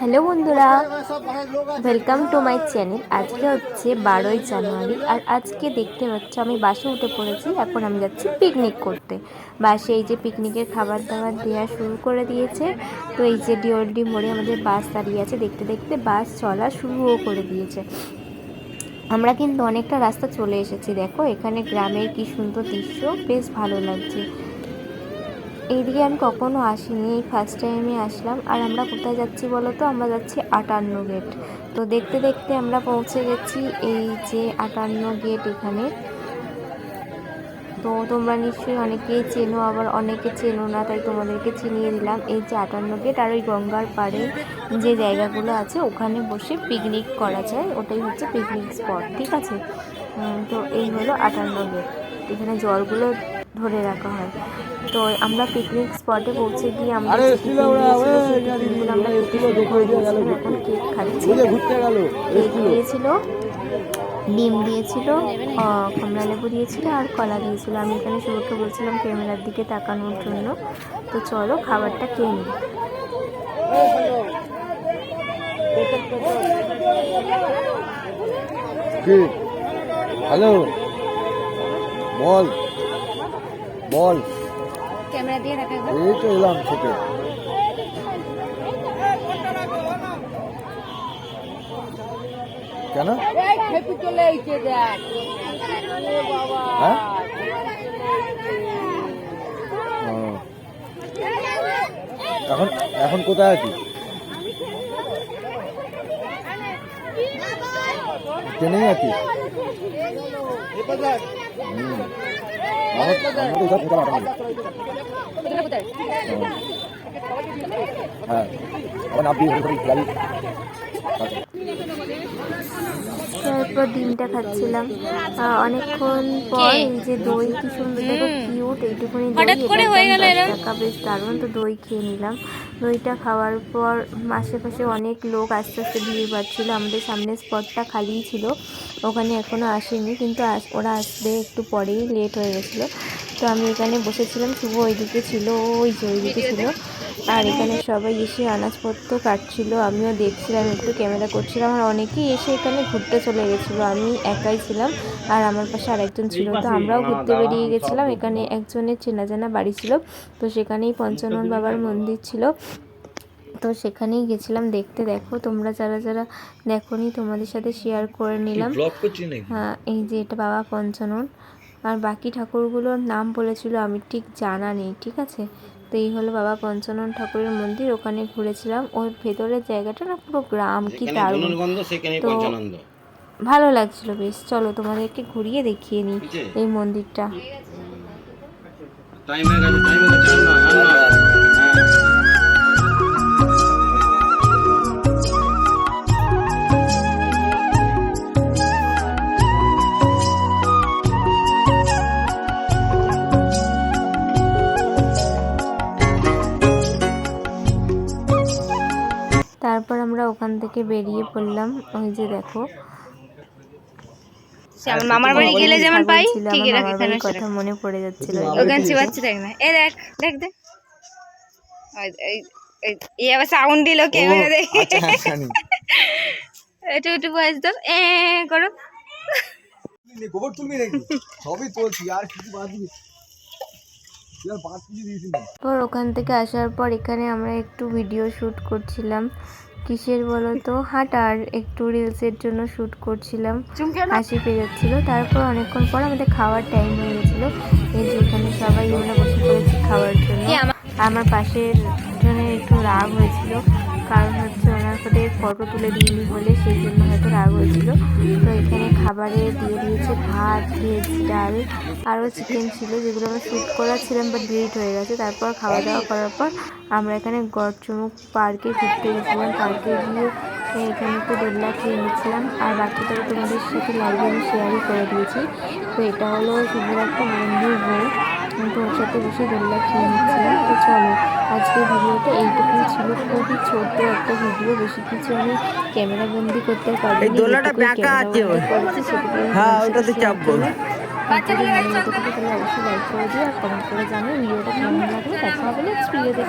Hello বন্ধুরা, welcome to my channel. আজকে হচ্ছে 12ই জানুয়ারি আর আজকে দেখতে পাচ্ছ আমি বাসে উঠে পড়েছি। এখন আমি যাচ্ছি পিকনিক করতে। বাসে এই যে পিকনিকের খাবার দাবার দেওয়া শুরু করে দিয়েছে। তো এই যে ডিওলডি মোড়ে আমাদের বাস দাঁড়িয়ে আছে, দেখতে দেখতে বাস চলা শুরুও করে দিয়েছে। আমরা কিন্তু অনেকটা রাস্তা চলে এসেছি। দেখো এখানে গ্রামের কি সুন্দর দৃশ্য, বেশ ভালো লাগছে। এইদিকে আমি কখনো আসিনি, এই ফার্স্ট টাইমে আসলাম। আর আমরা কোথায় যাচ্ছি বলো তো? আমরা যাচ্ছি 58 গেট। তো দেখতে দেখতে আমরা পৌঁছে গেছি এই যে 58 গেট এখানে। তো তোমরা নিশ্চয়ই অনেকেই চেনো, আবার অনেকে চেনো না, তাই তোমাদেরকে চিনিয়ে দিলাম। এই যে 58 গেট আর ওই গঙ্গার পাড়ে যে জায়গাগুলো আছে ওখানে বসে পিকনিক করা যায়, ওটাই হচ্ছে পিকনিক স্পট, ঠিক আছে? তো এই হলো 58 গেট। এখানে জলগুলো ধরে রাখা হয়। তো আমরা পিকনিক স্পটে পৌঁছে গিয়ে আমরা টিফিনগুলো আমরা খেতে শুরু করে দিয়েছিলাম। এখন কেক খাচ্ছি। কেক দিয়েছিল, ডিম দিয়েছিল, কমলা লেবু দিয়েছিল আর কলা দিয়েছিল। আমি এখানে শুভকে বলছিলাম ক্যামেরার দিকে তাকানোর জন্য। তো চলো খাবারটা খেয়ে নিই। হ্যালো, বল বল। ক্যামেরা দিয়ে দেখা যাবে। এই তো এলাম থেকে। কেন? হ্যাঁ? এখন এখন কোথায় আছি? ট্রেনেই আছি। হ্যাঁ, তারপর ডিমটা খাচ্ছিলাম অনেকক্ষণ পর। এই যে দই কি সুন্দর, দেখো কিউট, এইটুকুনি দই, এটা 10 টাকা, বেশ দারুণ। তো দই খেয়ে নিলাম। দইটা খাওয়ার পর আশেপাশে অনেক লোক আস্তে আস্তে ভিড় বাড়ছিল। আমাদের সামনের স্পটটা খালিই ছিল, ওখানে এখনও আসেনি, কিন্তু ওরা আসবে একটু পরেই, লেট হয়ে গেছিলো। তো আমি এখানে বসেছিলাম, শুভ ওইদিকে ছিল, ওই যে ওইদিকে ছিল। আর এখানে সবাই এসে আনাজপত্র কাটছিল, আমিও দেখছিলাম, একটু ক্যামেরা করছিলাম। আর অনেকেই এসে এখানে ঘুরতে চলে গেছিলো, আমি একাই ছিলাম আর আমার পাশে আরেকজন ছিল। তো আমরাও ঘুরতে বেরিয়ে গেছিলাম। এখানে একজনের চেনা জানা বাড়ি ছিল, তো সেখানেই পঞ্চানন বাবার মন্দির ছিল, তো সেখানেই গেছিলাম দেখতে। দেখো তোমরা যারা যারা দেখোনি তোমাদের সাথে শেয়ার করে নিলাম। হ্যাঁ, এই যে এটা বাবা পঞ্চানন। আর বাকি ঠাকুরগুলোর নাম বলেছিল, আমি ঠিক জানা নেই, ঠিক আছে? তো এই হলো বাবা পঞ্চানন ঠাকুরের মন্দির, ওখানে ঘুরেছিলাম। ওর ভেতরের জায়গাটা না পুরো গ্রাম, কি দারুণ, তো ভালো লাগছিল বেশ। চলো তোমাদেরকে ঘুরিয়ে দেখিয়ে নিই এই মন্দিরটা। তারপর আমরা ওখান থেকে বেরিয়ে পড়লাম। ওই যে দেখো আমার মামার বাড়ি গেলে যেমন পাই ঠিক এরকম এখানে কথা মনে পড়ে যাচ্ছিল। ওখানে চিবাচ্ছে, দেখ না, এ দেখ দেখ দেখ, এই আবার সাউন্ড দিল ক্যামেরা দেখে। একটু একটু বয়স দাও, এ করো। গোবর তুলবি নাকি? সবই তুলছি, আর কিছু বাদ দিবি? পর ওখান থেকে আসার পর এখানে আমরা একটু ভিডিও শ্যুট করছিলাম। কিসের বলো তো? হাঁটার, একটু রিলসের জন্য শ্যুট করছিলাম, হাসি পেয়ে যাচ্ছিলো। তারপর অনেকক্ষণ পর আমাদের খাওয়ার টাইম হয়ে গেছিলো। এই যে এখানে সবাই আমরা বসে পড়েছি খাওয়ার জন্য। আমার পাশের জনের একটু রাগ হয়েছিল, কারণ হচ্ছে ওনার সাথে ফটো তুলে দিইনি বলে, সেই জন্য হয়তো রাগ হয়েছিল। তো এখানে খাবারে দিয়ে দিয়েছে ভাত, ভেজ ডাল, আরও চিকেন ছিল, যেগুলো আমরা শ্যুট করাছিলাম বাট ডিলিট হয়ে গেছে। তারপর খাওয়া দাওয়া করার পর আমরা এখানে গড়চুমুক পার্কে ঘুরতে গেছিলাম। পার্কে গিয়ে এখানে একটু দোলনা খেয়ে নিচ্ছিলাম, আর বাকিটা তোমাদের সাথে লাইভে আমি শেয়ারই করে দিয়েছি। তো এটা হলো শুধু একটা বন্ধুর বউ, তো ওর সাথে বসে দোলনা খেয়ে নিচ্ছিলাম। তো চলো আজকের ভিডিওটা এইটুকুই ছিল, খুবই ছোট্ট একটা ভিডিও, বেশি কিছু আমি ক্যামেরা বন্দি করতে পারিনি। দোলনাটা ব্যাকা আছে, যদি ভালো লেগে থাকে তাহলে অবশ্যই লাইক করে দিও আর কমেন্ট করে জানিও ভিডিওটা কেমন লাগলো। দেখা হবে নেক্সট ভিডিওতে।